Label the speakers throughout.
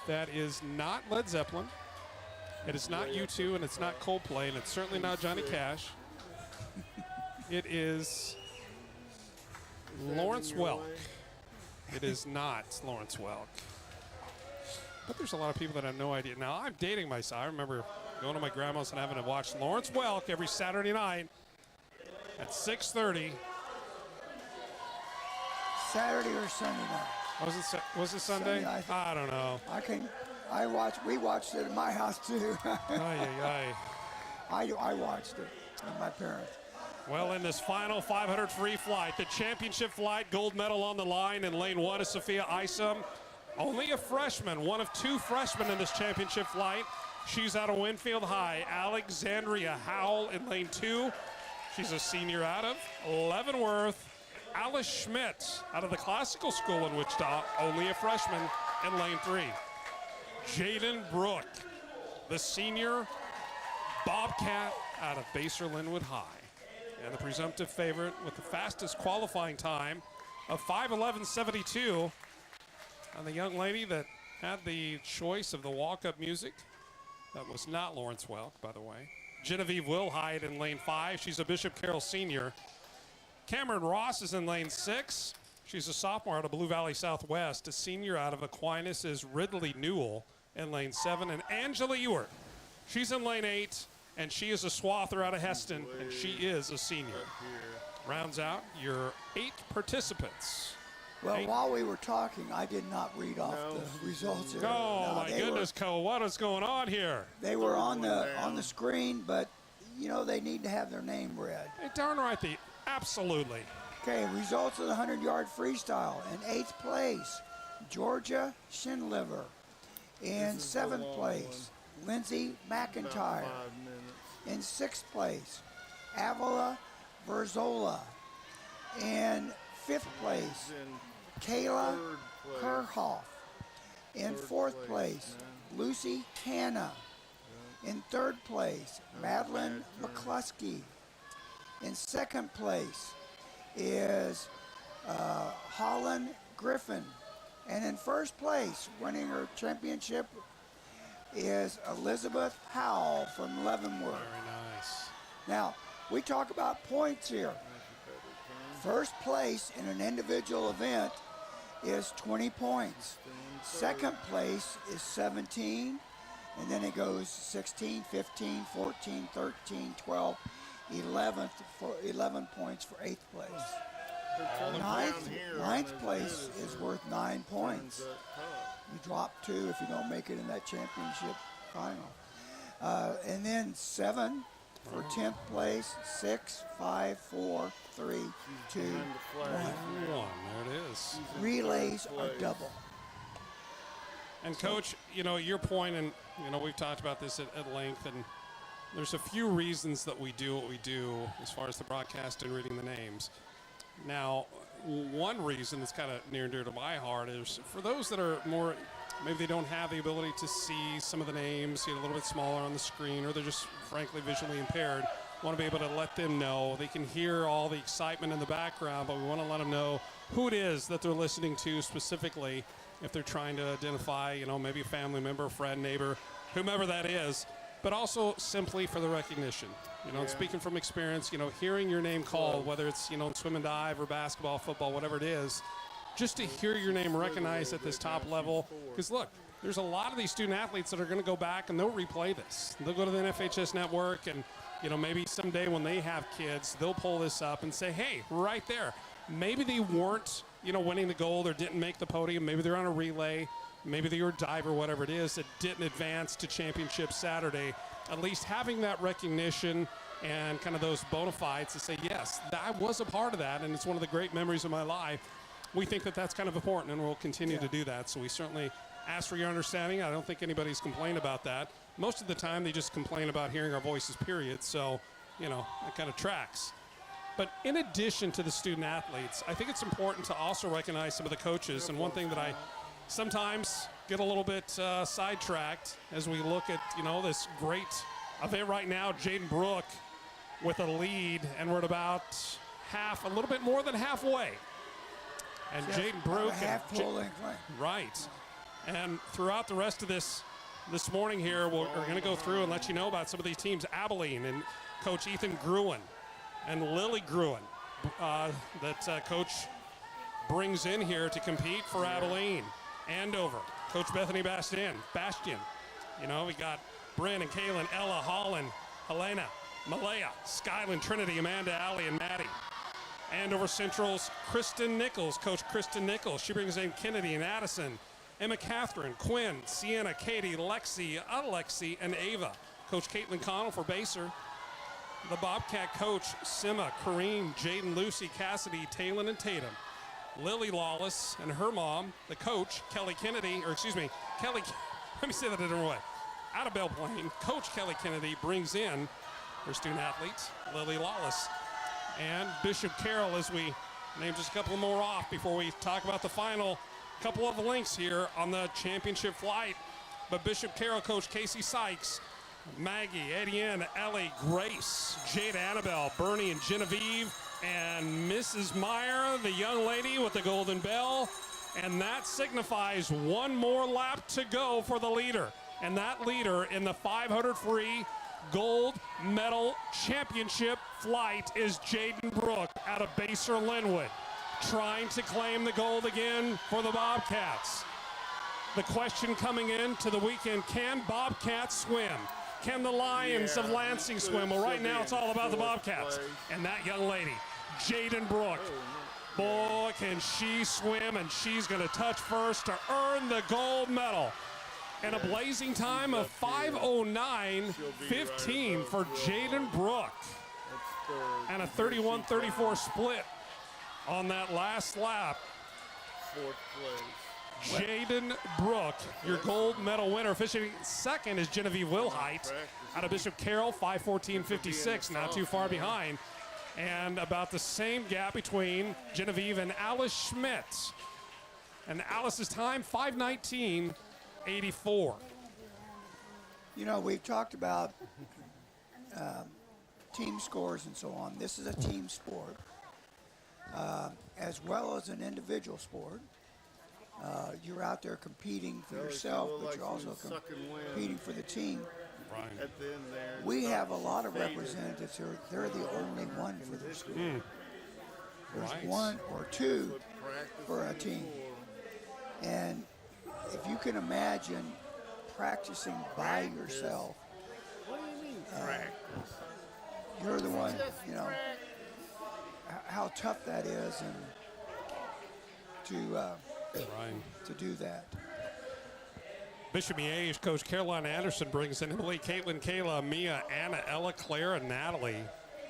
Speaker 1: that is not Led Zeppelin. It is not U2, and it's not Coldplay, and it's certainly not Johnny Cash. It is Lawrence Welk. It is not Lawrence Welk. But there's a lot of people that have no idea. Now, I'm dating myself. I remember going to my grandma's and having to watch Lawrence Welk every Saturday night at 6:30.
Speaker 2: Saturday or Sunday night?
Speaker 1: Was it Sunday?
Speaker 2: Sunday,
Speaker 1: I don't know.
Speaker 2: We watched it at my house too.
Speaker 1: I
Speaker 2: watched it with my parents.
Speaker 1: Well, in this final 500 free flight, the championship flight, gold medal on the line in lane 1 is Sophia Isom. Only a freshman, one of 2 freshmen in this championship flight. She's out of Winfield High. Alexandria Howell in lane 2. She's a senior out of Leavenworth. Alice Schmidt out of the classical school in Wichita, only a freshman in lane 3. Jaden Brook, the senior Bobcat out of Basel Linwood High. And the presumptive favorite with the fastest qualifying time of 5:11.72. And the young lady that had the choice of the walk-up music, that was not Lawrence Welk, by the way. Genevieve Wilhide in lane 5. She's a Bishop Carroll senior. Cameron Ross is in lane 6. She's a sophomore out of Blue Valley Southwest. A senior out of Aquinas is Ridley Newell in lane 7. And Angela Ewart, she's in lane 8. And she is a swather out of Heston, and she is a senior. Rounds out your 8 participants.
Speaker 2: Well, while we were talking, I did not read off the results here.
Speaker 1: Oh, my goodness, Cole, what is going on here?
Speaker 2: They were on the screen, but, they need to have their name read.
Speaker 1: Hey, darn right, absolutely.
Speaker 2: Okay, results of the 100-yard freestyle. In 8th place, Georgia Shinliver. In 7th place, Lindsay McIntyre. In 6th place, Avila Verzola. In 5th place, Kayla Kerhoff. In 4th place, Lucy Hanna. In 3rd place, Madeline McCluskey. In 2nd place is Holland Griffin. And in 1st place, winning her championship, is Elizabeth Howell from Leavenworth.
Speaker 1: Very nice.
Speaker 2: Now, we talk about points here. 1st place in an individual event is 20 points. 2nd place is 17, and then it goes 16, 15, 14, 13, 12, 11 points for 8th place. 9th place is worth 9 points. You drop 2 if you don't make it in that championship final. And then 7 for 10th place, 6, 5, 4, 3, 2, 1.
Speaker 1: There it is.
Speaker 2: Relays are double.
Speaker 1: And Coach, your point, and we've talked about this at length, and there's a few reasons that we do what we do as far as the broadcast and reading the names. Now, one reason that's kind of near and dear to my heart is for those that are more, maybe they don't have the ability to see some of the names, see it a little bit smaller on the screen, or they're just frankly visually impaired, want to be able to let them know. They can hear all the excitement in the background, but we want to let them know who it is that they're listening to specifically if they're trying to identify, maybe a family member, friend, neighbor, whomever that is, but also simply for the recognition. And speaking from experience, hearing your name called, whether it's, in swim and dive or basketball, football, whatever it is, just to hear your name recognized at this top level. Because, look, there's a lot of these student athletes that are going to go back and they'll replay this. They'll go to the NFHS network and, maybe someday when they have kids, they'll pull this up and say, hey, right there. Maybe they weren't, winning the gold or didn't make the podium. Maybe they're on a relay. Maybe they were a diver, whatever it is, that didn't advance to championship Saturday. At least having that recognition and kind of those bona fides to say, yes, I was a part of that, and it's one of the great memories of my life. We think that that's kind of important, and we'll continue to do that. So we certainly ask for your understanding. I don't think anybody's complained about that. Most of the time, they just complain about hearing our voices, period. So, that kind of tracks. But in addition to the student athletes, I think it's important to also recognize some of the coaches. And one thing that I sometimes get a little bit sidetracked as we look at, this great event right now, Jaden Brook with a lead, and we're at about a little bit more than halfway. And Jaden Brook.
Speaker 2: Half full length.
Speaker 1: Right. And throughout the rest of this morning here, we're going to go through and let you know about some of these teams. Abilene and Coach Ethan Gruen and Lily Gruen that Coach brings in here to compete for Abilene. Andover, Coach Bethany Bastian. You know, we got Bryn and Kaylin, Ella, Holland, Helena, Malaya, Skyland, Trinity, Amanda, Allie, and Maddie. Andover Central's Kristen Nichols, Coach Kristen Nichols. She brings in Kennedy and Addison, Emma Catherine, Quinn, Sienna, Katie, Lexi, Alexi, and Ava. Coach Caitlin Connell for Baser. The Bobcat coach, Sima, Kareem, Jaden, Lucy, Cassidy, Talon, and Tatum. Lily Lawless and her mom, the coach, Kelly Kennedy, let me say that a different way. Out of Belle Plaine, Coach Kelly Kennedy brings in her student athletes, Lily Lawless. And Bishop Carroll, as we name just a couple more off before we talk about the final couple of links here on the championship flight. But Bishop Carroll, Coach Casey Sykes, Maggie, Etienne, Ellie, Grace, Jade, Annabelle, Bernie, and Genevieve, and Mrs. Meyer, the young lady with the golden bell. And that signifies one more lap to go for the leader. And that leader in the 500 free gold medal championship flight is Jaden Brook out of Baser Linwood, trying to claim the gold again for the Bobcats. The question coming into the weekend, can Bobcats swim? Can the Lions of Lansing swim? Well, right now it's all about the Bobcats. And that young lady, Jaden Brook, boy, can she swim, and she's going to touch first to earn the gold medal. And a blazing time of 5:09.15 for Jaden Brook. And a 31-34 split on that last lap.
Speaker 3: Fourth place.
Speaker 1: Jaden Brook, your gold medal winner. Fishing second is Genevieve Wilhite out of Bishop Carroll, 5:14.56, not too far behind. And about the same gap between Genevieve and Alice Schmidt. And Alice's time, 5:19.84.
Speaker 2: You know, we've talked about team scores and so on. This is a team sport, as well as an individual sport. You're out there competing for yourself, but you're also competing for the team.
Speaker 1: Right.
Speaker 3: At the end there,
Speaker 2: We have a lot of representatives who they're the only one for their school. There's
Speaker 1: Right.
Speaker 2: one or two for a team. And if you can imagine practicing by yourself,
Speaker 3: what do you mean practice?
Speaker 2: you're the one,
Speaker 3: Just
Speaker 2: you know,
Speaker 3: practice.
Speaker 2: how tough that is, and
Speaker 1: Right.
Speaker 2: to do that.
Speaker 1: Bishop Miege, Coach Caroline Anderson brings in Emily, Caitlin, Kayla, Mia, Anna, Ella, Claire, and Natalie.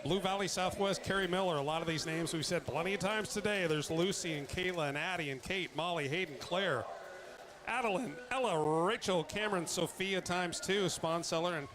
Speaker 1: Blue Valley Southwest, Carrie Miller. A lot of these names we've said plenty of times today. There's Lucy and Kayla and Addie and Kate, Molly, Hayden, Claire, Adeline, Ella, Rachel, Cameron, Sophia times two, Spawn Seller, and